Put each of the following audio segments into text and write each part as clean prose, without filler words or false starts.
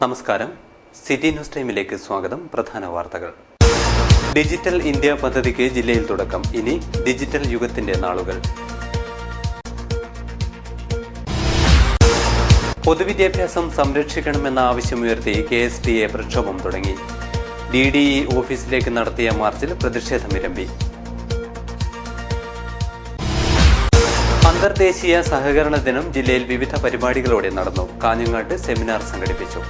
നമസ്കാരം. City news ടൈമിലേക്ക് സ്വാഗതം. പ്രധാന വാർത്തകൾ. ഡിജിറ്റൽ ഇന്ത്യ പദ്ധതിക്ക് ജില്ലയിൽ തുടക്കം. ഇനി ഡിജിറ്റൽ യുഗത്തിന്റെ നാളുകൾ. പൊതുവിദ്യാഭ്യാസം സംരക്ഷിക്കണമെന്ന ആവശ്യമുയർത്തി KSTA പ്രക്ഷോഭം തുടങ്ങി. DDE ഓഫീസിലേക്ക് നടത്തിയ മാർച്ചിൽ പ്രതിഷേധമിരമ്പി. അന്തർദേശീയ സഹകരണ ദിനം ജില്ലയിൽ വിവിധ പരിപാടികളോടെ നടന്നു. കാഞ്ഞങ്ങാട്ട് സെമിനാർ സംഘടിപ്പിച്ചു.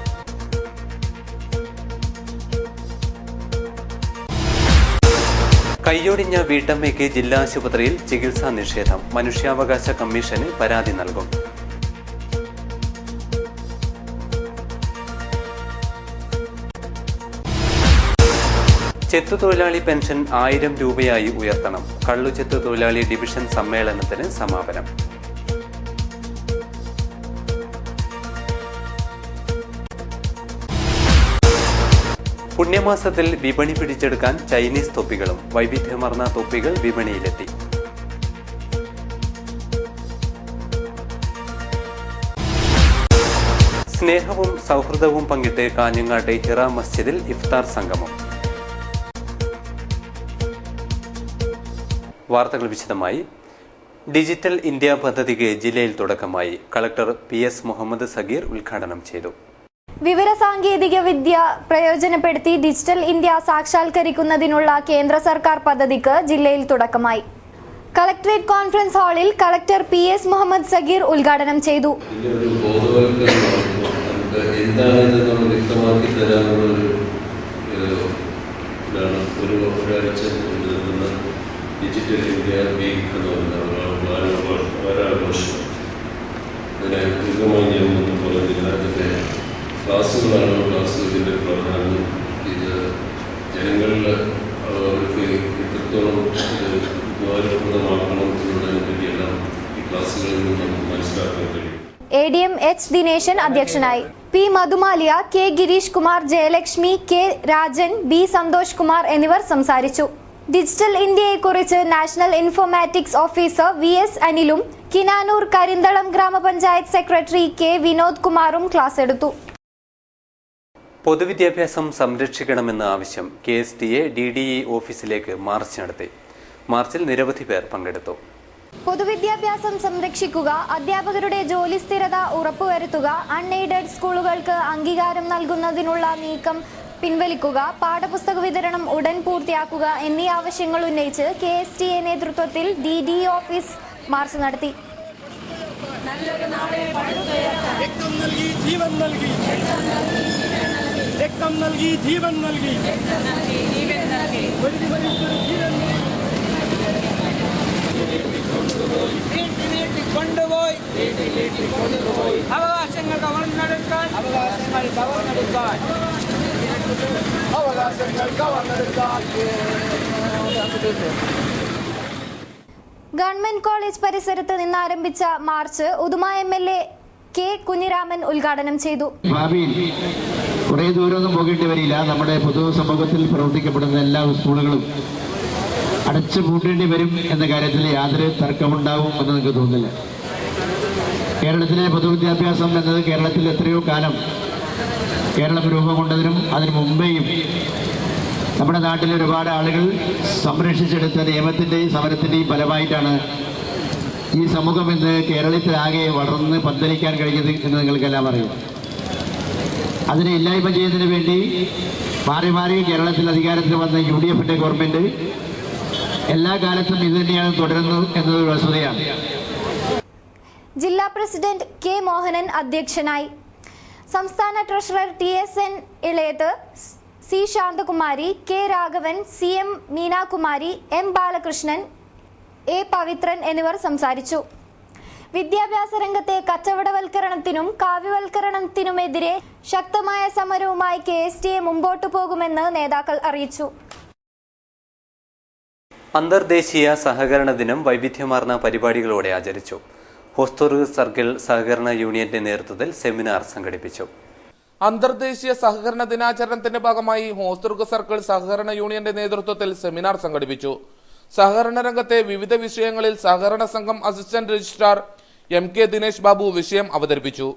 കയ്യൊടിഞ്ഞ വീട്ടമ്മയ്ക്ക് ജില്ലാ ആശുപത്രിയിൽ ചികിത്സാ നിഷേധം. മനുഷ്യാവകാശ കമ്മീഷന് പരാതി നൽകും. ചെത്തുതൊഴിലാളി പെൻഷൻ 1000 രൂപയായി ഉയർത്തണം. കള്ളുചെത്തു തൊഴിലാളി ഡിവിഷൻ സമ്മേളനത്തിന് സമാപനം. പുണ്യമാസത്തിൽ വിപണി പിടിച്ചെടുക്കാൻ ചൈനീസ് തൊപ്പികളും. വൈവിധ്യമാർന്ന തൊപ്പികൾ വിപണിയിലെത്തി. സ്നേഹവും സൗഹൃദവും പങ്കിട്ട് കാഞ്ഞങ്ങാട്ടെ ഹിറ മസ്ജിദിൽ ഇഫ്താർ സംഗമം. വാർത്തകൾ വിശദമായി. ഡിജിറ്റൽ ഇന്ത്യ പദ്ധതിക്ക് ജില്ലയിൽ തുടക്കമായി. കളക്ടർ PS മുഹമ്മദ് സഗീർ ഉദ്ഘാടനം ചെയ്തു. വിവരസാങ്കേതിക വിദ്യ പ്രയോജനപ്പെടുത്തി ഡിജിറ്റൽ ഇന്ത്യ സാക്ഷാത്കരിക്കുന്നതിനുള്ള കേന്ദ്ര സർക്കാർ പദ്ധതിക്ക് ജില്ലയിൽ തുടക്കമായി. കളക്ടറേറ്റ് കോൺഫറൻസ് ഹാളിൽ കളക്ടർ PS മുഹമ്മദ് സഗീർ ഉദ്ഘാടനം ചെയ്തു. ഡിജിറ്റൽ ഇന്ത്യ വീക്ക് എന്ന് പറഞ്ഞ ഒരാഘോഷം അതിനെ ദീർഘമായി ഞാനൊന്നും പറയുന്നില്ല. അതിൻ്റെ ക്ലാസ്സുകളുടെ പ്രധാനം ഇത് ജനങ്ങളിൽ അവർക്ക് എത്രത്തോളം ഇത് ഉപകാരപ്രദമാക്കണം എന്നുള്ളതിനെ പറ്റിയെല്ലാം ഈ ക്ലാസ്സുകളിൽ നിന്ന് നമുക്ക് മനസ്സിലാക്കാൻ കഴിയും. ADM H ദിനേശൻ അധ്യക്ഷനായി. P മധുമാലിയ, K Girish Kumar, Jayalakshmi, K Rajan, B Santhosh Kumar എന്നിവർ സംസാരിച്ചു. ഡിജിറ്റൽ ഇന്ത്യയെക്കുറിച്ച് നാഷണൽ ഇൻഫോർമാറ്റിക്സ് ഓഫീസർ VS അനിലും കിനാനൂർ കരിന്തളം ഗ്രാമപഞ്ചായത്ത് സെക്രട്ടറി K വിനോദ് കുമാറും ക്ലാസ് എടുത്തു. പൊതുവിദ്യാഭ്യാസം സംരക്ഷിക്കണമെന്ന ആവശ്യം KSTA DDE ഓഫീസിലേക്ക് മാർച്ച് നടത്തി. മാർച്ചിൽ നിരവധി പേർ പങ്കെടുത്തു. പൊതുവിദ്യാഭ്യാസം സംരക്ഷിക്കുക, അധ്യാപകരുടെ ജോലി സ്ഥിരത ഉറപ്പുവരുത്തുക, അൺഎയ്ഡഡ് സ്കൂളുകൾക്ക് അംഗീകാരം നൽകുന്നതിനുള്ള നീക്കം പിൻവലിക്കുക, പാഠപുസ്തക വിതരണം ഉടൻ പൂർത്തിയാക്കുക എന്നീ ആവശ്യങ്ങൾ ഉന്നയിച്ച് KSTA നേതൃത്വത്തിൽ DDE ഓഫീസ് മാർച്ച് നടത്തി. ഗവൺമെന്റ് കോളേജ് പരിസരത്ത് നിന്ന് ആരംഭിച്ച March Uduma MLA K Kunhiraman ഉദ്ഘാടനം ചെയ്തു. ഭാവിയിൽ കുറെ ദൂരമൊന്നും പോകേണ്ടി വരില്ല. നമ്മുടെ പൊതുസമൂഹത്തിൽ പ്രവർത്തിക്കപ്പെടുന്ന എല്ലാ സ്കൂളുകളും അടച്ചു പൂട്ടേണ്ടി വരും എന്ന കാര്യത്തിൽ യാതൊരു തർക്കമുണ്ടാവും എന്ന് നിങ്ങൾക്ക് തോന്നുന്നില്ല. കേരളത്തിലെ പൊതുവിദ്യാഭ്യാസം എന്നത് കേരളത്തിൽ എത്രയോ കാലം കേരളം രൂപം കൊണ്ടതിനും അതിനു മുമ്പേയും നമ്മുടെ നാട്ടിലെ ഒരുപാട് ആളുകൾ സംരക്ഷിച്ചെടുത്ത നിയമത്തിൻ്റെയും സമരത്തിൻ്റെയും ഫലമായിട്ടാണ് ഈ സമൂഹം ഇന്ന് കേരളത്തിലാകെ വളർന്ന് പന്തലിക്കാൻ കഴിഞ്ഞത് എന്ന് നിങ്ങൾക്കെല്ലാം അറിയാം. അതിനെ ഇല്ലായ്മ ചെയ്യുന്നതിന് വേണ്ടി മാറി മാറി കേരളത്തിൽ അധികാരത്തിൽ വന്ന UDFന്റെ ഗവൺമെന്റ് എല്ലാ കാലത്തും ഇത് തന്നെയാണ് തുടരുന്നത് എന്നതൊരു വസ്തുതയാണ്. ജില്ലാ പ്രസിഡന്റ് K മോഹനൻ അധ്യക്ഷനായി. സംസ്ഥാന treasurer TSN Elayath, C Santhakumari, K Raghavan, CM Meenakumari, M Balakrishnan, A Pavithran എന്നിവർ സംസാരിച്ചു. വിദ്യാഭ്യാസ രംഗത്തെ കച്ചവടവൽക്കരണത്തിനും കാവ്യവൽക്കരണത്തിനുമെതിരെ ശക്തമായ സമരവുമായി KSTA മുമ്പോട്ടു പോകുമെന്ന് നേതാക്കൾ അറിയിച്ചു. അന്തർദേശീയ സഹകരണ ദിനം വൈവിധ്യമാർന്ന പരിപാടികളോടെ ആചരിച്ചു. ഹോസ്തുർഗ് സർക്കിൾ സഹകരണ യൂണിയന്റെ നേതൃത്വത്തിൽ സെമിനാർ സംഘടിപ്പിച്ചു. അന്തർദേശീയ സഹകരണ ദിനാചരണത്തിന്റെ ഭാഗമായി ഹോസ്തുർഗ് സർക്കിൾ സഹകരണ യൂണിയന്റെ നേതൃത്വത്തിൽ സെമിനാർ സംഘടിപ്പിച്ചു. സഹകരണ രംഗത്തെ വിവിധ വിഷയങ്ങളിൽ സഹകരണ സംഘം assistant registrar MK Dinesh Babu വിഷയം അവതരിപ്പിച്ചു.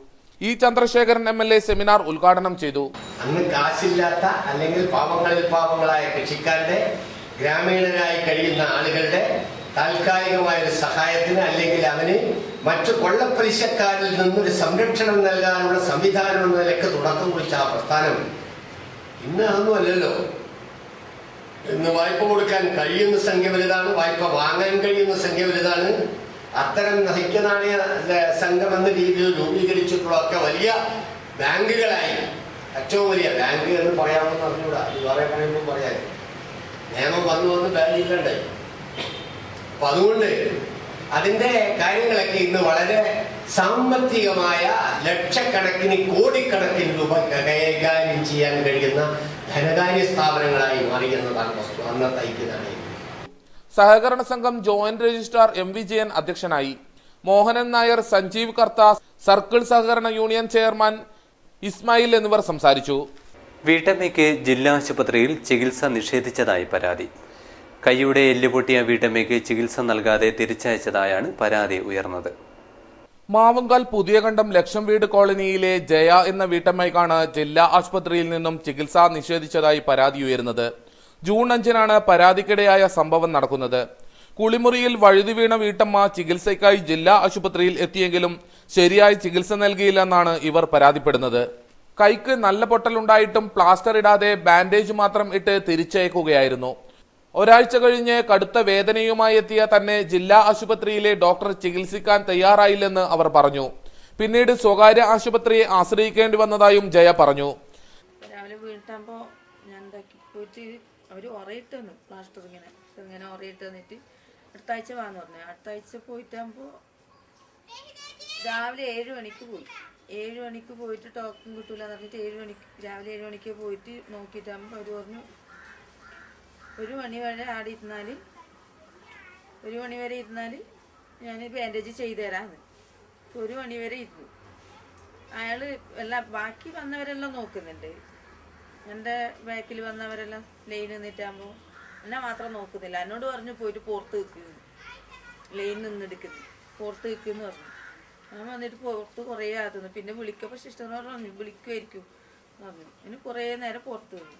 E. ചന്ദ്രശേഖരൻ MLA സെമിനാർ ഉദ്ഘാടനം ചെയ്തു. അന്ന് കാശില്ലാത്ത അല്ലെങ്കിൽ പാവങ്ങളിൽ പാവങ്ങളായ കൃഷിക്കാരുടെ ഗ്രാമീണരായി കഴിയുന്ന ആളുകളുടെ താൽക്കാലികമായ ഒരു സഹായത്തിന് അല്ലെങ്കിൽ അവന് മറ്റു കൊള്ളപ്പലിശക്കാരിൽ നിന്നൊരു സംരക്ഷണം നൽകാനുള്ള സംവിധാനം എന്ന നിലയ്ക്ക് തുടക്കം കുറിച്ച ആ പ്രസ്ഥാനം ഇന്ന് അതൊന്നുമല്ലല്ലോ. ഇന്ന് വായ്പ കൊടുക്കാൻ കഴിയുന്ന സംഖ്യ വലുതാണ്, വായ്പ വാങ്ങാൻ കഴിയുന്ന സംഖ്യ വലുതാണ്. അത്തരം ഐക്യനാണയ സംഘം എന്ന രീതിയിൽ രൂപീകരിച്ചിട്ടുള്ളതൊക്കെ വലിയ ബാങ്കുകളായി. ഏറ്റവും വലിയ ബാങ്ക് എന്ന് പറയാമെന്ന് അറിഞ്ഞൂടാ, ഇത് വേറെ പറയുമ്പോൾ പറയാൻ നിയമം വന്ന് ബാങ്കിലുണ്ടായി. അപ്പൊ അതുകൊണ്ട് അതിന്റെ കാര്യങ്ങളൊക്കെ ഇന്ന് വളരെ സാമ്പത്തികമായ ലക്ഷക്കണക്കിന് കോടിക്കണക്കിന് രൂപ കൈകാര്യം ചെയ്യാൻ കഴിയുന്ന ധനകാര്യ സ്ഥാപനങ്ങളായി മാറിയെന്നതാണ് വസ്തു. അന്നത്തെ ഐക്യനാണയം. സഹകരണ സംഘം ജോയിന്റ് രജിസ്ട്രാർ M. വിജയൻ അധ്യക്ഷനായി. മോഹനൻ നായർ, സഞ്ജീവ് കർത്ത, സർക്കിൾ സഹകരണ യൂണിയൻ ചെയർമാൻ ഇസ്മായിൽ എന്നിവർ സംസാരിച്ചു. വീട്ടമ്മയ്ക്ക് ജില്ലാ ആശുപത്രിയിൽ ചികിത്സ നിഷേധിച്ചതായി പരാതി. കൈയുടെ എല്ലുപൊട്ടിയ വീട്ടമ്മയ്ക്ക് ചികിത്സ നൽകാതെ തിരിച്ചയച്ചതായാണ് പരാതി ഉയർന്നത്. മാവുങ്കാൽ പുതിയകണ്ടം ലക്ഷം വീട് കോളനിയിലെ ജയ എന്ന വീട്ടമ്മയ്ക്കാണ് ജില്ലാ ആശുപത്രിയിൽ നിന്നും ചികിത്സ നിഷേധിച്ചതായി പരാതി ഉയരുന്നത്. ജൂൺ 5-നാണ് പരാതിക്കിടയായ സംഭവം നടക്കുന്നത്. കുളിമുറിയിൽ വഴുതി വീണ വീട്ടമ്മ ചികിത്സയ്ക്കായി ജില്ലാ ആശുപത്രിയിൽ എത്തിയെങ്കിലും ശരിയായി ചികിത്സ നൽകിയില്ലെന്നാണ് ഇവർ പരാതിപ്പെടുന്നത്. കൈക്ക് നല്ല പൊട്ടലുണ്ടായിട്ടും പ്ലാസ്റ്റർ ഇടാതെ ബാൻഡേജ് മാത്രം ഇട്ട് തിരിച്ചയക്കുകയായിരുന്നു. ഒരാഴ്ച കഴിഞ്ഞ് കടുത്ത വേദനയുമായി എത്തിയ തന്നെ ജില്ലാ ആശുപത്രിയിലെ ഡോക്ടർ ചികിത്സിക്കാൻ തയ്യാറായില്ലെന്ന് അവർ പറഞ്ഞു. പിന്നീട് സ്വകാര്യ ആശുപത്രിയെ ആശ്രയിക്കേണ്ടി വന്നതായും ജയ പറഞ്ഞു. അവർ ഉറയിട്ട് തന്നു, പ്ലാസ്റ്റർ ഇങ്ങനെ ഉറയിട്ട് തന്നിട്ട് അടുത്ത ആഴ്ച വാന്ന് പറഞ്ഞു. അടുത്ത ആഴ്ച പോയിട്ടാകുമ്പോൾ രാവിലെ 7 മണിക്ക് പോയി. 7 മണിക്ക് പോയിട്ട് ടോക്കൺ കിട്ടൂല എന്ന് പറഞ്ഞിട്ട് രാവിലെ 7 മണിക്ക് പോയിട്ട് നോക്കിയിട്ടാകുമ്പോൾ അവർ പറഞ്ഞു 1 മണി വരെ ആടെ ഇരുന്നാൽ 1 മണി വരെ ഇരുന്നാൽ ഞാൻ ബാൻഡേജ് ചെയ്തു തരാമെന്ന്. 1 മണി വരെ ഇരുന്നു. അയാൾ എല്ലാം ബാക്കി വന്നവരെല്ലാം നോക്കുന്നുണ്ട്. എൻ്റെ ബാക്കിൽ വന്നവരെല്ലാം ലൈൻ നിന്നിട്ടാകുമ്പോൾ എന്നെ മാത്രം നോക്കുന്നില്ല. എന്നോട് പറഞ്ഞു പോയിട്ട് പുറത്ത് നിൽക്കുന്നു, ലൈൻ നിന്നെടുക്കുന്നു, പുറത്ത് നിൽക്കുമെന്ന് പറഞ്ഞു. ഞാൻ വന്നിട്ട് പുറത്ത് കുറേ ആകുന്നു. പിന്നെ വിളിക്കപ്പോൾ സിസ്റ്ററിനോട് പറഞ്ഞു വിളിക്കുമായിരിക്കും പറഞ്ഞു. ഇനി കുറേ നേരം പുറത്ത് നിന്നു.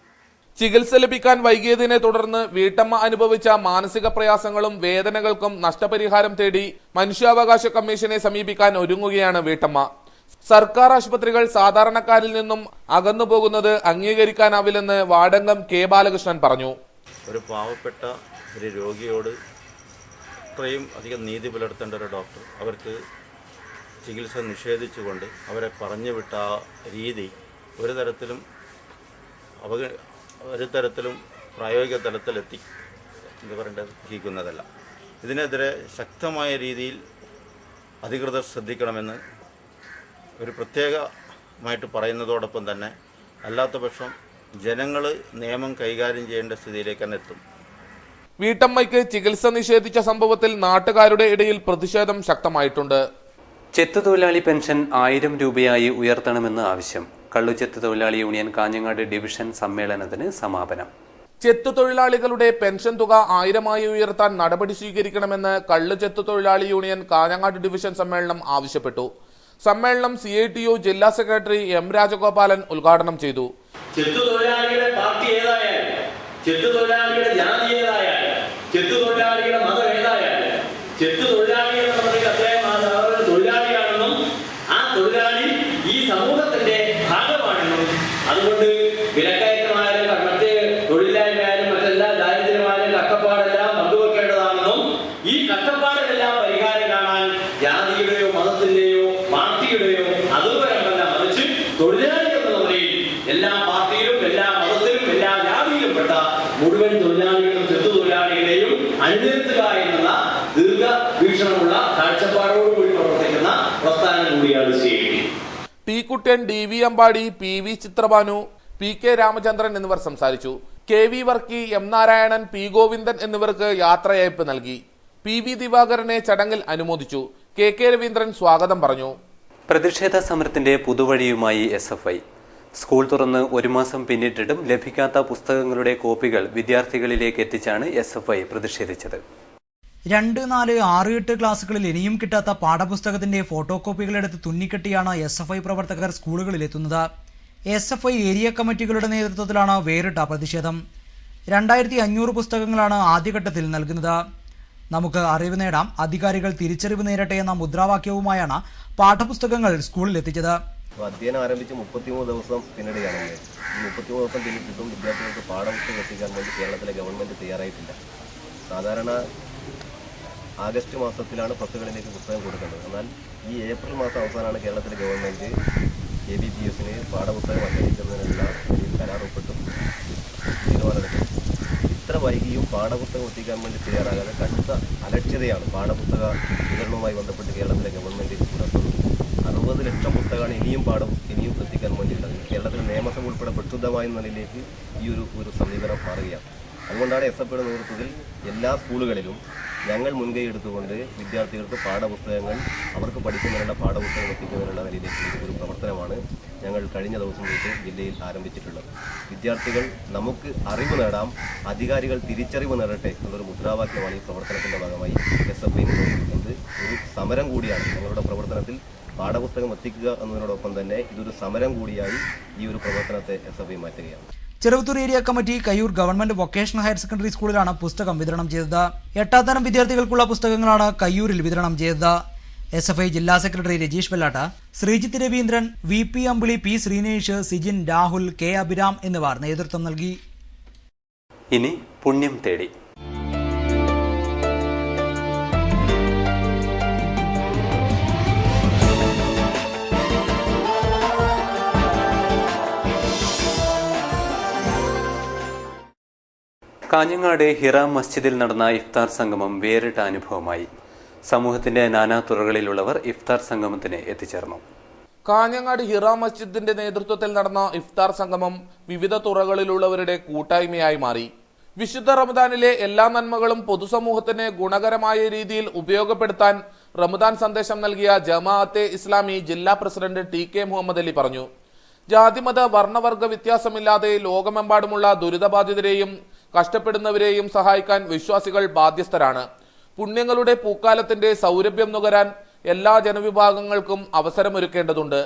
ചികിത്സ ലഭിക്കാൻ വൈകിയതിനെ തുടർന്ന് വീട്ടമ്മ അനുഭവിച്ച മാനസിക പ്രയാസങ്ങളും വേദനകൾക്കും നഷ്ടപരിഹാരം തേടി മനുഷ്യാവകാശ കമ്മീഷനെ സമീപിക്കാൻ ഒരുങ്ങുകയാണ് വീട്ടമ്മ. സർക്കാർ ആശുപത്രികൾ സാധാരണക്കാരിൽ നിന്നും അകന്നു പോകുന്നത് അംഗീകരിക്കാനാവില്ലെന്ന് വാർഡംഗം K. ബാലകൃഷ്ണൻ പറഞ്ഞു. ഒരു പാവപ്പെട്ട ഒരു രോഗിയോട് ഇത്രയും അധികം നീതി പുലർത്തേണ്ട ഒരു ഡോക്ടർ അവർക്ക് ചികിത്സ നിഷേധിച്ചുകൊണ്ട് അവരെ പറഞ്ഞു വിട്ട ആ രീതി ഒരു തരത്തിലും പ്രായോഗിക തലത്തിലെത്തി എന്താ പറയേണ്ടത് ഇതിനെതിരെ ശക്തമായ രീതിയിൽ അധികൃതർ ശ്രദ്ധിക്കണമെന്ന് ഒരു പ്രത്യേകമായിട്ട് പറയുന്നതോടൊപ്പം തന്നെ അല്ലാത്ത പക്ഷം ജനങ്ങൾ നിയമം കൈകാര്യം ചെയ്യേണ്ട സ്ഥിതിയിലേക്ക് തന്നെ എത്തും. വീട്ടമ്മയ്ക്ക് ചികിത്സ നിഷേധിച്ച സംഭവത്തിൽ നാട്ടുകാരുടെ ഇടയിൽ പ്രതിഷേധം ശക്തമായിട്ടുണ്ട്. ചെത്തുതൊഴിലാളി പെൻഷൻ 1000 രൂപയായി ഉയർത്തണമെന്ന് ആവശ്യം. കള്ളുചെത്ത് തൊഴിലാളി യൂണിയൻ കാഞ്ഞങ്ങാട് ഡിവിഷൻ സമ്മേളനത്തിന് സമാപനം. ചെത്തുതൊഴിലാളികളുടെ പെൻഷൻ തുക 1000 ഉയർത്താൻ നടപടി സ്വീകരിക്കണമെന്ന് കള്ളുചെത്ത് തൊഴിലാളി യൂണിയൻ കാഞ്ഞങ്ങാട് ഡിവിഷൻ സമ്മേളനം ആവശ്യപ്പെട്ടു. സമ്മേളനം CITU ജില്ലാ സെക്രട്ടറി M. രാജഗോപാലൻ ഉദ്ഘാടനം ചെയ്തു. ചെത്തുതൊഴിലാളികളുടെ പാർട്ടി ഏതായാലും, ചെത്തുതൊഴിലാളികളുടെ ജാതി ഏതായാലും, ചെത്തുതൊഴിലാളികളുടെ മതം ഏതായാലും, ചെത്തുതൊഴിലാളി എന്ന് പറഞ്ഞാൽ അദ്ദേഹം ആ തൊഴിലാളിയാണെന്നും ആ തൊഴിലാളി ഈ സമൂഹത്തിന്റെ ഭാഗമാണെന്നും അതുകൊണ്ട് വിലക്കയറ്റമായാലും മറ്റ് തൊഴിലില്ലായ്മയായാലും മറ്റെല്ലാ ദാരിദ്ര്യമായാലും കഷ്ടപ്പാടെല്ലാം പങ്കുവെക്കേണ്ടതാണെന്നും ഈ കഷ്ടപ്പാടിനെല്ലാം പരിഹാരം കാണാൻ ജാതിയുടെയോ മതത്തിന്റെയോ പാർട്ടിയുടെയോ അതുവരമല്ല മറിച്ച് തൊഴിലാളി എന്ന നിലയിൽ എല്ലാ പാർട്ടിയിലും എല്ലാ മതത്തിലും എല്ലാ ജാതിയിലും പെട്ട മുഴുവൻ തൊഴിലാളികളും ചെത്തുതൊഴിലാളികളെയും അണിനിരത്തുക എന്നുള്ള ദീർഘവീക്ഷണമുള്ള കാഴ്ചപ്പാടോടുകൂടി പ്രവർത്തിക്കുന്ന പ്രസ്ഥാനം കൂടിയാണ് CITU. ടി കുട്ടൻ, DV Ambadi, PV Chitrabhanu, PK Ramachandran എന്നിവർ സംസാരിച്ചു. KV Varkey, M Narayanan, P Govindan എന്നിവർക്ക് യാത്രയയപ്പ് നൽകി. PV ദിവാകരനെ ചടങ്ങിൽ അനുമോദിച്ചു. KK രവീന്ദ്രൻ സ്വാഗതം പറഞ്ഞു. പ്രതിഷേധ സമരത്തിന്റെ പുതുവഴിയുമായി SFI. സ്കൂൾ തുറന്ന് ഒരു മാസം പിന്നിട്ടിട്ടും ലഭിക്കാത്ത പുസ്തകങ്ങളുടെ കോപ്പികൾ വിദ്യാർത്ഥികളിലേക്ക് എത്തിച്ചാണ് SFI പ്രതിഷേധിച്ചത്. 2, 4, 6, 8 ക്ലാസുകളിൽ ഇനിയും കിട്ടാത്ത പാഠപുസ്തകത്തിന്റെ ഫോട്ടോ കോപ്പികളെടുത്ത് തുന്നിക്കെട്ടിയാണ് SFI പ്രവർത്തകർ സ്കൂളുകളിലെത്തുന്നത്. SFI ഏരിയ കമ്മിറ്റികളുടെ നേതൃത്വത്തിലാണ് വേറിട്ട പ്രതിഷേധം. 2500 പുസ്തകങ്ങളാണ് ആദ്യഘട്ടത്തിൽ നൽകുന്നത്. നമുക്ക് അറിവ് നേടാം, അധികാരികൾ തിരിച്ചറിവ് നേരട്ടെ എന്ന മുദ്രാവാക്യവുമായാണ് പാഠപുസ്തകങ്ങൾ സ്കൂളിലെത്തിച്ചത്. അധ്യയനം ആരംഭിച്ച് 33 ദിവസം പിന്നിടുകയാണെങ്കിൽ ഈ 33 ദിവസം പിന്നിട്ടിട്ടും വിദ്യാർത്ഥികൾക്ക് പാഠപുസ്തകം എത്തിക്കാൻ വേണ്ടി കേരളത്തിലെ ഗവൺമെന്റ് തയ്യാറായിട്ടില്ല. സാധാരണ ആഗസ്റ്റ് മാസത്തിലാണ് പ്രസ്സുകളിലേക്ക് പുസ്തകം കൊടുക്കേണ്ടത്. എന്നാൽ ഈ ഏപ്രിൽ മാസം അവസാനമാണ് കേരളത്തിലെ ഗവൺമെന്റ് KVPSന് പാഠപുസ്തകം അച്ചടിക്കുന്നതിനുള്ള കരാർ ഒപ്പിട്ടും തീരുമാനമെടുത്തു. ഇത്ര വൈകിയും പാഠപുസ്തകം എത്തിക്കാൻ വേണ്ടി തയ്യാറാകാതെ കടുത്ത അലക്ഷ്യതയാണ് പാഠപുസ്തക വിതരണവുമായി ബന്ധപ്പെട്ട് കേരളത്തിലെ ഗവൺമെന്റ് പുലർത്തുന്നത്. 60 ലക്ഷം പുസ്തകമാണ് ഇനിയും എത്തിക്കാൻ വേണ്ടിയുള്ളത്. കേരളത്തിലെ നിയമസഭ ഉൾപ്പെടെ പ്രക്ഷുബ്ധമായ നിലയിലേക്ക് ഈ ഒരു സമീപനം മാറുകയാണ്. അതുകൊണ്ടാണ് SFIയുടെ നേതൃത്വത്തിൽ എല്ലാ സ്കൂളുകളിലും ഞങ്ങൾ മുൻകൈ എടുത്തുകൊണ്ട് വിദ്യാർത്ഥികൾക്ക് പാഠപുസ്തകങ്ങൾ അവർക്ക് പഠിക്കുന്നതിനുള്ള പാഠപുസ്തകം എത്തിക്കുന്നതിനുള്ള നിലയിലേക്ക് ഒരു പ്രവർത്തനമാണ് ഞങ്ങൾ കഴിഞ്ഞ ദിവസം തൊട്ട് ജില്ലയിൽ ആരംഭിച്ചിട്ടുള്ളത്. വിദ്യാർത്ഥികൾ നമുക്ക് അറിവ് നേടാം, അധികാരികൾ തിരിച്ചറിവ് നേടട്ടെ എന്നൊരു മുദ്രാവാക്യമാണ് ഈ പ്രവർത്തനത്തിൻ്റെ ഭാഗമായി SFI നിർവഹിക്കുന്നത്. ഒരു സമരം കൂടിയാണ് ഞങ്ങളുടെ പ്രവർത്തനത്തിൽ പാഠപുസ്തകം എത്തിക്കുക എന്നതിനോടൊപ്പം തന്നെ ഇതൊരു സമരം കൂടിയായി ഈ ഒരു പ്രവർത്തനത്തെ SFI മാറ്റുകയാണ്. Cheruvathur area committee Kayyur government vocational higher secondary സ്കൂളിലാണ് പുസ്തകം വിതരണം ചെയ്തത്. 8ാം തരം വിദ്യാർത്ഥികൾക്കുള്ള പുസ്തകങ്ങളാണ് കയ്യൂരിൽ വിതരണം ചെയ്തത്. SFI ജില്ലാ സെക്രട്ടറി രജീഷ് വെള്ളാട്ട്, ശ്രീജിത്ത് രവീന്ദ്രൻ, VP അമ്പിളി, P ശ്രീനേഷ്, സിജിൻ, രാഹുൽ, K അഭിരാം എന്നിവർ നേതൃത്വം നൽകി. ഇനി പുണ്യം തേടി. കാഞ്ഞങ്ങാട് ഹിറ മസ്ജിദിൽ നടന്ന ഇഫ്താർ സംഗമം വേറിട്ട അനുഭവമായി. സമൂഹത്തിന്റെ നാനാതുറകളിലുള്ളവർ ഇഫ്താർ സംഗമത്തിന് എത്തിച്ചേർന്നു. കാഞ്ഞങ്ങാട് ഹിറ മസ്ജിദിന്റെ നേതൃത്വത്തിൽ നടന്ന ഇഫ്താർ സംഗമം വിവിധ തുറകളിലുള്ളവരുടെ കൂട്ടായ്മയായി മാറി. വിശുദ്ധ റമദാനിലെ എല്ലാ നന്മകളും പൊതുസമൂഹത്തിന് ഗുണകരമായ രീതിയിൽ ഉപയോഗപ്പെടുത്താൻ റമദാൻ സന്ദേശം നൽകിയ ജമാഅത്തെ ഇസ്ലാമി ജില്ലാ പ്രസിഡന്റ് TK മുഹമ്മദ് അലി പറഞ്ഞു. ജാതിമത വർണ്ണവർഗ വ്യത്യാസമില്ലാതെ ലോകമെമ്പാടുമുള്ള ദുരിതബാധിതരെയും കഷ്ടപ്പെടുന്നവരെയും സഹായിക്കാൻ വിശ്വാസികൾ ബാധ്യസ്ഥരാണ്. പുണ്യങ്ങളുടെ പൂക്കാലത്തിന്റെ സൗരഭ്യം നുകരാൻ എല്ലാ ജനവിഭാഗങ്ങൾക്കും അവസരമൊരുക്കേണ്ടതുണ്ട്.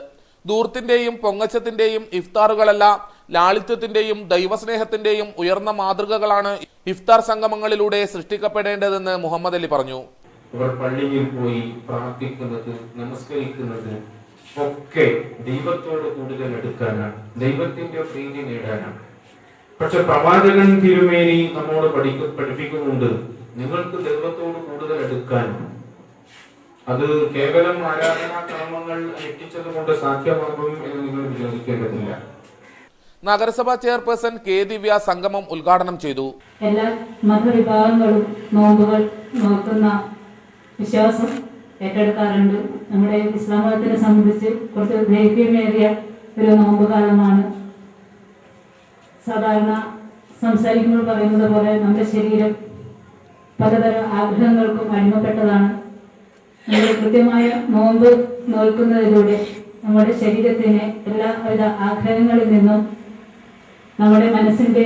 ദൂർത്തിന്റെയും പൊങ്ങച്ചത്തിന്റെയും ഇഫ്താറുകളല്ല, ലാളിത്യത്തിന്റെയും ദൈവസ്നേഹത്തിന്റെയും ഉയർന്ന മാതൃകകളാണ് ഇഫ്താർ സംഗമങ്ങളിലൂടെ സൃഷ്ടിക്കപ്പെടേണ്ടതെന്ന് മുഹമ്മദ് അലി പറഞ്ഞു. അവർ പള്ളിയിൽ പോയി പ്രാർത്ഥിക്കുന്നത്, നമസ്കരിക്കുന്നത് ഒക്കെ ദൈവത്തോട് കൂടുതൽ അടുക്കാനാണ്, ദൈവത്തിന്റെ പ്രീതി നേടാനാണ്. പക്ഷെ പ്രവാചകൻ തിരുമേനി നമ്മോട് പഠിപ്പിക്കുന്നുണ്ട്, നിങ്ങൾക്ക് ദൈവത്തോട് കൂടുതൽ അടുക്കാൻ അത് കേവലം ആരാധനാ കർമ്മങ്ങൾ അനുഷ്ഠിച്ചത് കൊണ്ട് സാധ്യമാകും എന്ന് നിങ്ങൾ വിചാരിക്കേണ്ടതില്ല. നഗരസഭാ ചെയർപേഴ്സൺ K ദിവ്യ സംഗമം ഉദ്ഘാടനം ചെയ്തു. എല്ലാ മതവിഭാഗങ്ങളും നോമ്പുകൾ നോക്കുന്ന വിശ്വാസം ഏറ്റെടുക്കാറുണ്ട്. നമ്മുടെ ഇസ്ലാം മതത്തിനെ സംബന്ധിച്ച് കുറച്ച് ദൈർഘ്യമേറിയ ഒരു നോമ്പ് കാലമാണ്. സാധാരണ സംസാരിക്കുമ്പോൾ പറയുന്നത് പോലെ നമ്മുടെ ശരീരം പലതരം ആഗ്രഹങ്ങൾക്കും അടിമപ്പെട്ടതാണ്. നമ്മൾ കൃത്യമായ നോമ്പ് നോക്കുന്നതിലൂടെ നമ്മുടെ ശരീരത്തിന് എല്ലാവിധ ആഗ്രഹങ്ങളിൽ നിന്നും നമ്മുടെ മനസ്സിന്റെ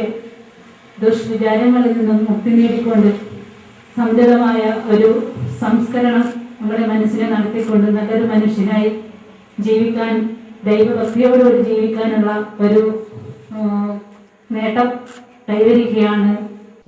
ദുഷ്വിചാരങ്ങളിൽ നിന്നും മുക്തി നേടിക്കൊണ്ട് സംജലമായ ഒരു സംസ്കരണം നമ്മുടെ മനസ്സിനെ നടത്തിക്കൊണ്ട് നല്ലൊരു മനുഷ്യനായി ജീവിക്കാൻ, ദൈവഭക്തിയോടുകൂടി ജീവിക്കാനുള്ള ഒരു നേട്ടം കൈവരിക്കുകയാണ്.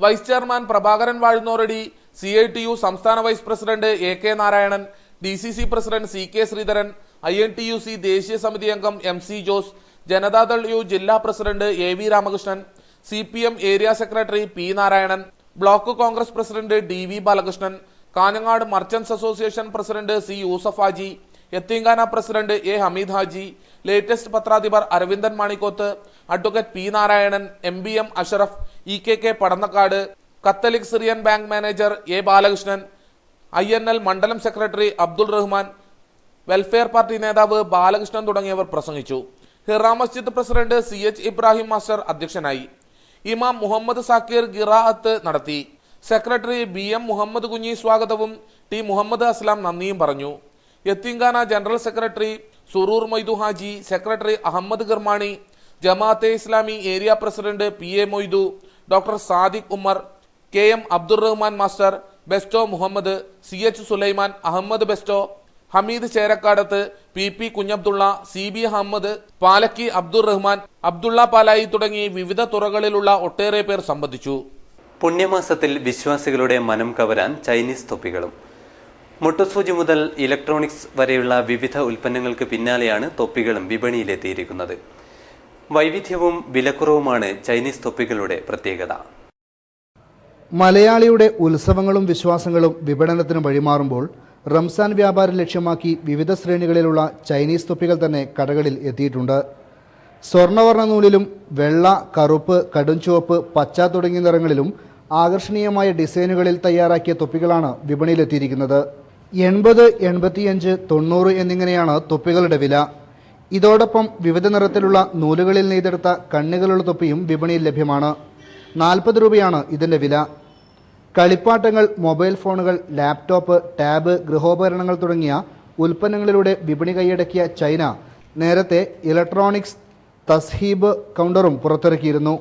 Vice chairman Prabhakaran Vazhunnoradi, CITU സംസ്ഥാന vice president AK Narayanan, DCC president CK Sreedharan, INTUC ദേശീയ സമിതി അംഗം MC ജോസ്, ജനതാദൾ U ജില്ലാ president AV Ramakrishnan, CPM area secretary P Narayanan, block Congress president DV Balakrishnan, Kanhangad merchants association president C Yusuf Haji, യത്തീംഖാന president A Hameed Haji, Latest പത്രാധിപർ Aravindan Manikoth, advocate P Narayanan, MBM Ashraf, EKK Padannakkad, Catholic Syrian bank manager A Balakrishnan, INL മണ്ഡലം secretary Abdul Rahman, welfare party നേതാവ് ബാലകൃഷ്ണൻ തുടങ്ങിയവർ പ്രസംഗിച്ചു. ഹിറ മസ്ജിദ് president CH Ibrahim master അധ്യക്ഷനായി. ഇമാം മുഹമ്മദ് സാക്കിർ ഖിറാഅത്ത് നടത്തി. Secretary BM Muhammad Kunhi സ്വാഗതവും T മുഹമ്മദ് അസ്ലാം നന്ദിയും പറഞ്ഞു. യത്തീംഖാന general secretary Suroor Moidu Haji, secretary Ahmed Garmani, Jamaat e Islami area president PA Moidu, doctor Sadiq Umar, KM Abdurahman master, Besto Muhammad, CH Sulaiman, Ahmed Besto, Hameed Cherakkadath, PP Kunhabdulla, CB Ahmed, Palakki Abdurahman, Abdulla Palayi തുടങ്ങി വിവിധ തുറകളിലുള്ള ഒട്ടേറെ പേർ സംബന്ധിച്ചു. പുണ്യമാസത്തിൽ വിശ്വാസികളുടെ മനം കവരാൻ ചൈനീസ് തൊപ്പികളും. മുട്ടുസൂചി മുതൽ ഇലക്ട്രോണിക്സ് വരെയുള്ള വിവിധ ഉൽപ്പന്നങ്ങൾക്ക് പിന്നാലെയാണ് തൊപ്പികളും വിപണിയിലെത്തിയിരിക്കുന്നത്. വൈവിധ്യവും വിലക്കുറവുമാണ് ചൈനീസ് തൊപ്പികളുടെ പ്രത്യേകത. മലയാളിയുടെ ഉത്സവങ്ങളും വിശ്വാസങ്ങളും വിപണനത്തിന് വഴിമാറുമ്പോൾ റംസാൻ വ്യാപാരം ലക്ഷ്യമാക്കി വിവിധ ശ്രേണികളിലുള്ള ചൈനീസ് തൊപ്പികൾ തന്നെ കടകളിൽ എത്തിയിട്ടുണ്ട്. സ്വർണ്ണവർണ്ണ നൂലിലും വെള്ള, കറുപ്പ്, കടുംചുവപ്പ്, പച്ച തുടങ്ങിയ നിറങ്ങളിലും ആകർഷണീയമായ ഡിസൈനുകളിൽ തയ്യാറാക്കിയ തൊപ്പികളാണ് വിപണിയിലെത്തിയിരിക്കുന്നത്. 80, 85, 90 എന്നിങ്ങനെയാണ് തൊപ്പികളുടെ വില. ഇതോടൊപ്പം വിവിധ നിറത്തിലുള്ള നൂലുകളിൽ നെയ്തെടുത്ത കണ്ണുകളുള്ള തൊപ്പിയും വിപണിയിൽ ലഭ്യമാണ്. 40 രൂപയാണ് ഇതിൻ്റെ വില. കളിപ്പാട്ടങ്ങൾ, മൊബൈൽ ഫോണുകൾ, ലാപ്ടോപ്പ്, ടാബ്, ഗൃഹോപകരണങ്ങൾ തുടങ്ങിയ ഉൽപ്പന്നങ്ങളിലൂടെ വിപണി കൈയടക്കിയ ചൈന നേരത്തെ ഇലക്ട്രോണിക്സ് തസ്ഹീബ് കൗണ്ടറും പുറത്തിറക്കിയിരുന്നു.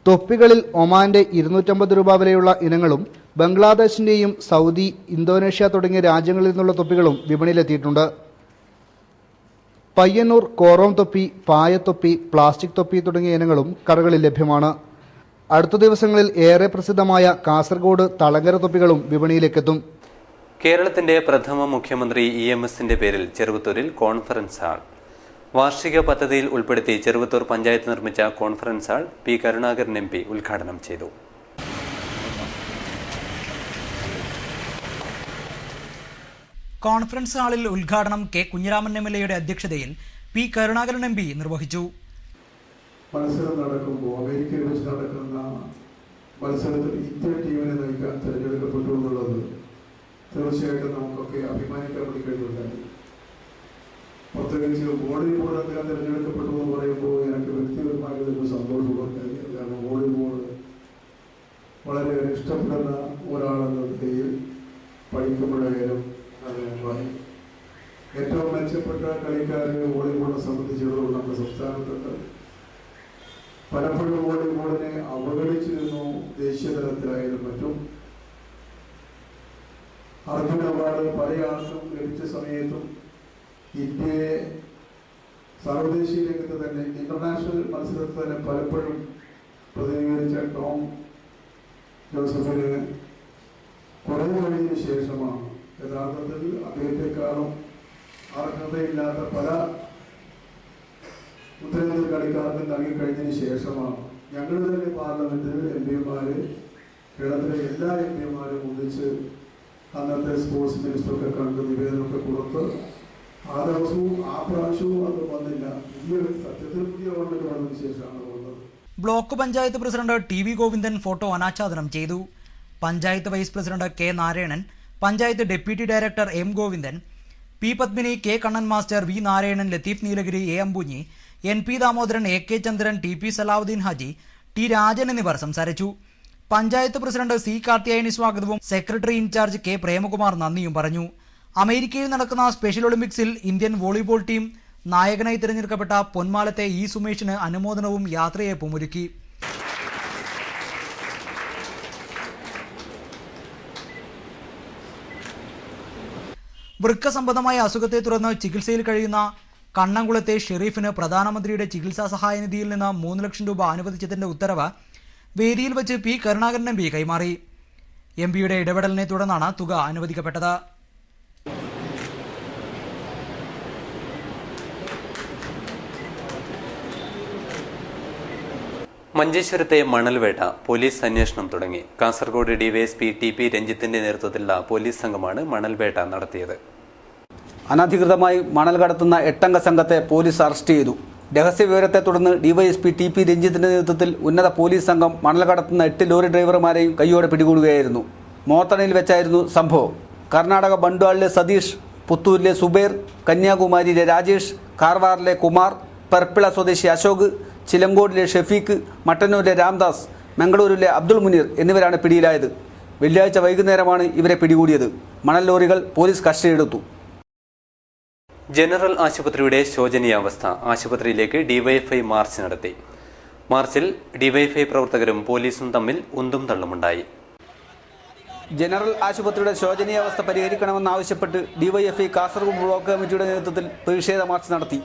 തൊപ്പികളിൽ ഒമാന്റെ 250 രൂപ വിലയുള്ള ഇനങ്ങളും ബംഗ്ലാദേശിന്റെയും സൗദി, ഇന്തോനേഷ്യ തുടങ്ങിയ രാജ്യങ്ങളിൽ നിന്നുള്ള തൊപ്പികളും വിപണിയിലെത്തിയിട്ടുണ്ട്. പയ്യന്നൂർ കോറോം തൊപ്പി, പായത്തൊപ്പി, പ്ലാസ്റ്റിക് തൊപ്പി തുടങ്ങിയ ഇനങ്ങളും കടകളിൽ ലഭ്യമാണ്. അടുത്ത ദിവസങ്ങളിൽ ഏറെ പ്രസിദ്ധമായ കാസർഗോഡ് തളങ്കര തൊപ്പികളും വിപണിയിലേക്കെത്തും. കേരളത്തിന്റെ പ്രഥമ മുഖ്യമന്ത്രി EMSന്റെ പേരിൽ ചെറുവത്തൂരിൽ കോൺഫറൻസ് ഹാൾ. വാർഷിക പദ്ധതിയിൽ ഉൾപ്പെടുത്തി ചെറുവത്തൂർ പഞ്ചായത്ത് നിർമ്മിച്ച conference hall P Karunakaran MP ഉദ്ഘാടനം ചെയ്തു. കോൺഫറൻസ് ഹാളിൽ ഉദ്ഘാടനം K കുഞ്ഞിരാമൻ MLAയുടെ അധ്യക്ഷതയിൽ P കരുണാകരൻ MP നിർവഹിച്ചു. മത്സരം നടക്കുമ്പോൾ അമേരിക്കയിൽ വെച്ച് നടക്കുന്ന മത്സരത്തിൽ ഇന്ത്യ ടീമിനെ നയിക്കാൻ തിരഞ്ഞെടുക്കപ്പെട്ടു എന്നുള്ളത് തീർച്ചയായിട്ടും നമുക്കൊക്കെ അഭിമാനിക്കാൻ വേണ്ടി കഴിയുന്നുണ്ടായി. പ്രത്യേകിച്ച് വോളിബോൾ അദ്ദേഹം തിരഞ്ഞെടുക്കപ്പെട്ടു എന്ന് പറയുമ്പോൾ എനിക്ക് വ്യക്തിപരമായി ഒരു സന്തോഷമുണ്ടായി. കാരണം വോളിബോൾ വളരെ ഇഷ്ടപ്പെടുന്ന ഒരാളെന്ന നിലയിൽ പഠിക്കുമ്പോഴായാലും അതുമായി ഏറ്റവും മെച്ചപ്പെട്ട കളിക്കാരെ വോളിബോളിനെ സംബന്ധിച്ചിടത്തോളം നമ്മുടെ സംസ്ഥാനത്തുണ്ട്. പലപ്പോഴും വോളിബോളിനെ അവഗണിച്ചിരുന്നു. ദേശീയ തലത്തിലായാലും മറ്റും അർജുന അവാർഡ് പല ആൾക്കും ലഭിച്ച സമയത്തും ഇന്ത്യയെ സർവദേശീയ രംഗത്ത് തന്നെ ഇന്റർനാഷണൽ മത്സരത്തിൽ തന്നെ പലപ്പോഴും പ്രതിനിധീകരിച്ച ടോം ജോസഫിന് കുറേ കഴിഞ്ഞതിന് ശേഷമാണ് യഥാർത്ഥത്തിൽ അദ്ദേഹത്തെക്കാളും അർഹതയില്ലാത്ത പല ഉത്തരേന്ത്യൻ കളിക്കാർക്ക് നൽകിക്കഴിഞ്ഞതിന് ശേഷമാണ് ഞങ്ങൾ തന്നെ പാർലമെന്റിൽ MP കേരളത്തിലെ എല്ലാ MP ഒന്നിച്ച് അന്നത്തെ സ്പോർട്സ് മിനിസ്റ്ററൊക്കെ കണ്ട് നിവേദനമൊക്കെ കൊടുത്ത് ആ ദിവസവും ആ പ്രാവശ്യവും അത് വന്നില്ല. പുതിയ സത്യത്തിൽ പുതിയ ഗവൺമെന്റ് വന്നതിന് ശേഷമാണ് വന്നത്. Block panchayat president TV Govindan photo അനാച്ഛാദനം ചെയ്തു. Panchayat vice president K Narayanan, panchayat deputy director M Govindan, P Padmini, K Kannan master, V Narayanan, Latheef Neelagiri, A Ambunhi, NP Damodaran, AK Chandran, TP Salavudheen Haji, T Rajan എന്നിവർ സംസാരിച്ചു. പഞ്ചായത്ത് പ്രസിഡന്റ് C കാർത്തിയായനി സ്വാഗതവും സെക്രട്ടറി ഇൻചാർജ് K പ്രേമകുമാർ നന്ദിയും പറഞ്ഞു. അമേരിക്കയിൽ നടക്കുന്ന സ്പെഷ്യൽ ഒളിമ്പിക്സിൽ ഇന്ത്യൻ വോളിബോൾ ടീം നായകനായി തിരഞ്ഞെടുക്കപ്പെട്ട പൊന്മാലത്തെ E സുമേഷിന് അനുമോദനവും യാത്രയയപ്പും ഒരുക്കി. വൃക്ക സംബന്ധമായ അസുഖത്തെ തുടർന്ന് ചികിത്സയിൽ കഴിയുന്ന കണ്ണംകുളത്തെ ഷെരീഫിന് പ്രധാനമന്ത്രിയുടെ ചികിത്സാ സഹായ നിധിയിൽ നിന്ന് 3 ലക്ഷം രൂപ അനുവദിച്ചതിന്റെ ഉത്തരവ് വേദിയിൽ വെച്ച് P കരുണാകരൻ MP കൈമാറി. MPയുടെ ഇടപെടലിനെ തുടർന്നാണ് തുക അനുവദിക്കപ്പെട്ടത്. മഞ്ചേശ്വരത്തെ മണൽവേട്ട പോലീസ് അന്വേഷണം തുടങ്ങി. കാസർഗോഡ് DYSP TP രഞ്ജിത്തിന്റെ നേതൃത്വത്തിലുള്ള പോലീസ് സംഘമാണ് മണൽവേട്ട നടത്തിയത്. അനധികൃതമായി മണൽ കടത്തുന്ന 8 സംഘത്തെ പോലീസ് അറസ്റ്റ് ചെയ്തു. രഹസ്യവിവരത്തെ തുടർന്ന് DYSP TP രഞ്ജിത്തിന്റെ നേതൃത്വത്തിൽ ഉന്നത പോലീസ് സംഘം മണൽ കടത്തുന്ന 8 ലോറി ഡ്രൈവർമാരെയും കൈയോടെ പിടികൂടുകയായിരുന്നു. മോത്തണയിൽ വെച്ചായിരുന്നു സംഭവം. കർണാടക ബണ്ടുവാളിലെ സതീഷ്, പുത്തൂരിലെ സുബൈർ, കന്യാകുമാരിയിലെ രാജേഷ്, കാർവാറിലെ കുമാർ, പെർപ്പിള സ്വദേശി അശോക്, ചിലങ്കോടിലെ ഷെഫീഖ്, മട്ടന്നൂരിലെ രാംദാസ്, മംഗളൂരിലെ അബ്ദുൾ മുനീർ എന്നിവരാണ് പിടിയിലായത്. വെള്ളിയാഴ്ച വൈകുന്നേരമാണ് ഇവരെ പിടികൂടിയത്. മണൽ ലോറികൾ പോലീസ് കസ്റ്റഡിയിലെടുത്തു. ജനറൽ ആശുപത്രിയുടെ ശോചനീയാവസ്ഥ. ആശുപത്രിയിലേക്ക് ഡിവൈഎഫ്ഐ മാർച്ച് നടത്തി. മാർച്ചിൽ ഡിവൈഎഫ്ഐ പ്രവർത്തകരും പോലീസും തമ്മിൽ ഉന്തും തള്ളുമുണ്ടായി. ജനറൽ ആശുപത്രിയുടെ ശോചനീയാവസ്ഥ പരിഹരിക്കണമെന്നാവശ്യപ്പെട്ട് ഡിവൈഎഫ്ഐ കാസർഗോഡ് ബ്ലോക്ക് കമ്മിറ്റിയുടെ നേതൃത്വത്തിൽ പ്രതിഷേധ മാർച്ച് നടത്തി.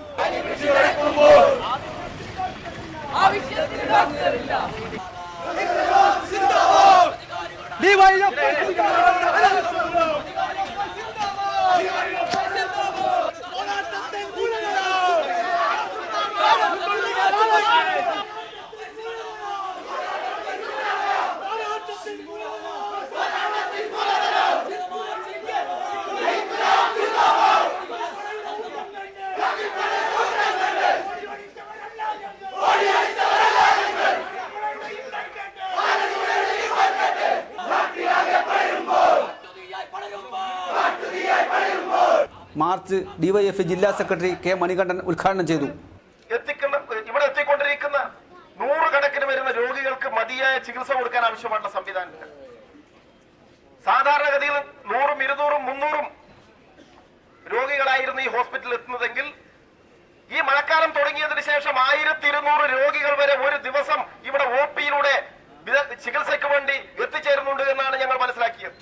മാർച്ച് ഡിവൈഎഫ്ഐ ജില്ലാ സെക്രട്ടറി കെ മണികണ്ഠൻ ഉദ്ഘാടനം ചെയ്തു. ഇവിടെ എത്തിക്കൊണ്ടിരിക്കുന്ന നൂറുകണക്കിന് വരുന്ന രോഗികൾക്ക് മതിയായ ചികിത്സ കൊടുക്കാൻ ആവശ്യമായിട്ടുള്ള സംവിധാനങ്ങൾ സാധാരണഗതിയിൽ 100, 200, 300 രോഗികളായിരുന്നു ഈ ഹോസ്പിറ്റലിൽ എത്തുന്നതെങ്കിൽ ഈ മഴക്കാലം തുടങ്ങിയതിനു ശേഷം 1200 രോഗികൾ വരെ ഒരു ദിവസം ഇവിടെ OP-യിലൂടെ ചികിത്സയ്ക്ക് വേണ്ടി എത്തിച്ചേരുന്നുണ്ട് എന്നാണ് ഞങ്ങൾ മനസ്സിലാക്കിയത്.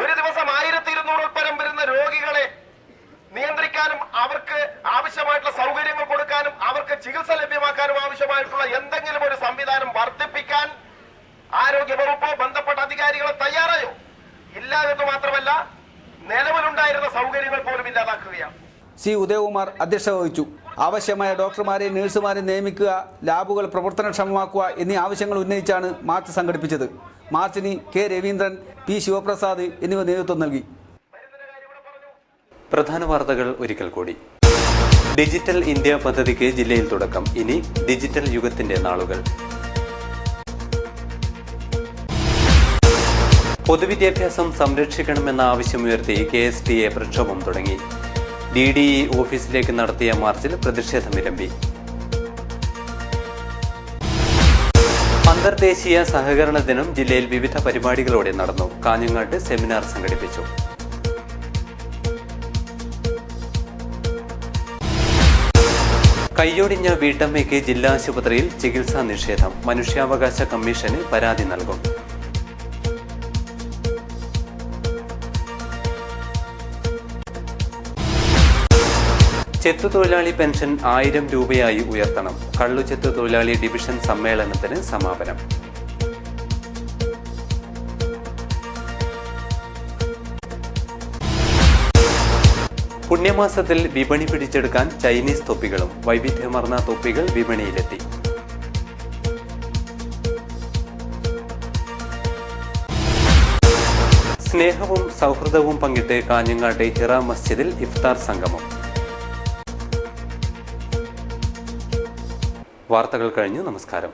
ഒരു ദിവസം 1200 പരം വരുന്ന രോഗികളെ നിയന്ത്രിക്കാനും അവർക്ക് ആവശ്യമായിട്ടുള്ള സൗകര്യങ്ങൾ കൊടുക്കാനും അവർക്ക് ചികിത്സ ലഭ്യമാക്കാനും ആവശ്യമായിട്ടുള്ള എന്തെങ്കിലും ഒരു സംവിധാനം വർദ്ധിപ്പിക്കാൻ ആരോഗ്യ വകുപ്പോ ബന്ധപ്പെട്ട അധികാരികളെ തയ്യാറായോ? ഇല്ല എന്ന് മാത്രമല്ല, നിലവിലുണ്ടായിരുന്ന സൗകര്യങ്ങൾ പോലും ഇല്ലാതാക്കുകയാണ്. സി ഉദയകുമാർ അധ്യക്ഷത വഹിച്ചു. ആവശ്യമായ ഡോക്ടർമാരെയും നഴ്സുമാരെയും നിയമിക്കുക, ലാബുകൾ പ്രവർത്തനക്ഷമമാക്കുക എന്നീ ആവശ്യങ്ങൾ ഉന്നയിച്ചാണ് മാർച്ച് സംഘടിപ്പിച്ചത്. മാർച്ചിന് കെ രവീന്ദ്രൻ, പി ശിവപ്രസാദ് എന്നിവർ നേതൃത്വം നൽകി. പ്രധാന വാർത്തകൾ ഒരിക്കൽ കൂടി. ഡിജിറ്റൽ ഇന്ത്യ പദ്ധതിക്ക് ജില്ലയിൽ തുടക്കം. ഇനി ഡിജിറ്റൽ യുഗത്തിന്റെ നാളുകൾ. പൊതുവിദ്യാഭ്യാസം സംരക്ഷിക്കണമെന്ന ആവശ്യമുയർത്തി KSTA പ്രക്ഷോഭം തുടങ്ങി. DDE ഓഫീസിലേക്ക് നടത്തിയ മാർച്ചിൽ പ്രതിഷേധമിരമ്പി. അന്തർദേശീയ സഹകരണ ദിനം ജില്ലയിൽ വിവിധ പരിപാടികളോടെ നടന്നു. കാഞ്ഞങ്ങാട്ട് സെമിനാർ സംഘടിപ്പിച്ചു. കയ്യൊടിഞ്ഞ വീട്ടമ്മയ്ക്ക് ജില്ലാ ആശുപത്രിയിൽ ചികിത്സാ നിഷേധം. മനുഷ്യാവകാശ കമ്മീഷന് പരാതി നൽകും. ചെത്തുതൊഴിലാളി പെൻഷൻ 1000 രൂപയായി ഉയർത്തണം. കള്ളുചെത്തു തൊഴിലാളി ഡിവിഷൻ സമ്മേളനത്തിന് സമാപനം. പുണ്യമാസത്തിൽ വിപണി പിടിച്ചെടുക്കാൻ ചൈനീസ് തൊപ്പികളും. വൈവിധ്യമാർന്ന തൊപ്പികൾ വിപണിയിലെത്തി. സ്നേഹവും സൗഹൃദവും പങ്കിട്ട് കാഞ്ഞങ്ങാട്ടെ ഹിറ മസ്ജിദിൽ ഇഫ്താർ സംഗമം. വാർത്തകൾ കഴിഞ്ഞു. നമസ്കാരം.